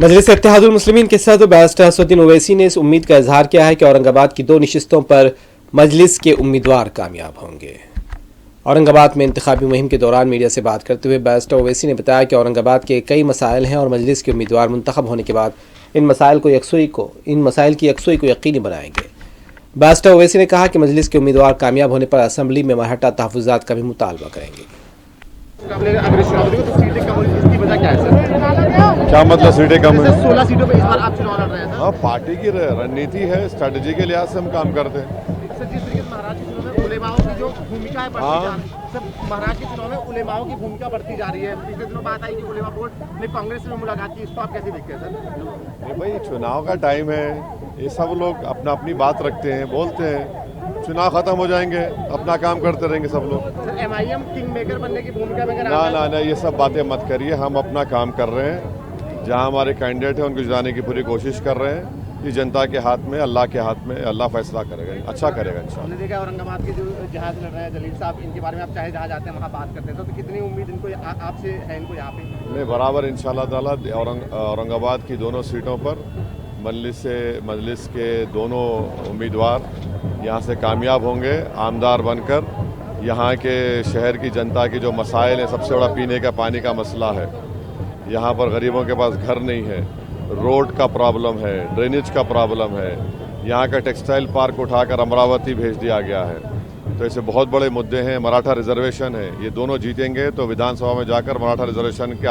मजलिस इत्तेहादुल मुस्लिमीन के सदर बैरिस्टर असदुद्दीन ओवैसी ने इस उम्मीद का इजहार किया है कि औरंगाबाद की 2 नशिस्तों पर मजलिस के उम्मीदवार कामयाब होंगे। औरंगाबाद में इंतखाबी मुहिम के दौरान मीडिया से बात करते हुए बैरिस्टर ओवैसी ने बताया कि औरंगाबाद के कई मसाइल हैं और मजलिस के उम्मीदवार मुंतखब होने के बाद इन मसाइल की यकसुई को यकीनी बनाएंगे। बैरिस्टर ओवैसी ने कहा कि मजलिस के उम्मीदवार कामयाब होने पर असम्बली में मरहटा तहफ़्फ़ुज़ात का भी मुतालबा करेंगे। क्या मतलब सीटें कम है? 16 सीटों पे इस बार आप चुनाव लड़ रहे हैं सर। हाँ, पार्टी की रणनीति है, स्ट्रेटजी के लिहाज से हम काम करते हैं। सर, जिस तरीके से महाराज के चुनाव में उलेमाओं की जो भूमिका है बढ़ती जा रही है, सर महाराज के चुनाव में उलेमाओं की भूमिका बढ़ती जा रही है। पिछले दिनों बात आई कि उलेमा बोर्ड ने कांग्रेस में मुलाकात की, इसको आप कैसे देखते हैं सर? ये भाई चुनाव का टाइम है, ये सब लोग अपना अपनी बात रखते हैं, बोलते हैं। चुनाव खत्म हो जाएंगे, अपना काम करते रहेंगे सब लोग। सर एमआईएम किंग मेकर बनने की भूमिका में अगर ना, ये सब बातें मत करिए। हम अपना काम कर रहे हैं, जहाँ हमारे कैंडिडेट हैं उनको जिताने की पूरी कोशिश कर रहे हैं। ये जनता के हाथ में, अल्लाह के हाथ में, अल्लाह फैसला करेगा, अच्छा करेगा इंशाल्लाह। हमने देखा औरंगाबाद के जो जहाज लड़ रहे हैं जलील साहब, इनके बारे में आप चाहे जहाँ जाते हैं वहाँ बात करते हैं, तो कितनी उम्मीद इनको आपसे है, इनको यहाँ पे? नहीं, बराबर इंशाल्लाह ताला औरंगाबाद की दोनों सीटों पर मजलिस के दोनों उम्मीदवार यहाँ से कामयाब होंगे, आमदार बनकर। यहाँ के शहर की जनता की जो मसाइल हैं, सबसे बड़ा पीने का पानी का मसला है। यहाँ पर गरीबों के पास घर नहीं है, रोड का प्रॉब्लम है, ड्रेनेज का प्रॉब्लम है। यहाँ का टेक्सटाइल पार्क उठाकर अमरावती भेज दिया गया है। तो ऐसे बहुत बड़े मुद्दे हैं। मराठा रिजर्वेशन है, ये दोनों जीतेंगे तो विधानसभा में जाकर मराठा रिजर्वेशन के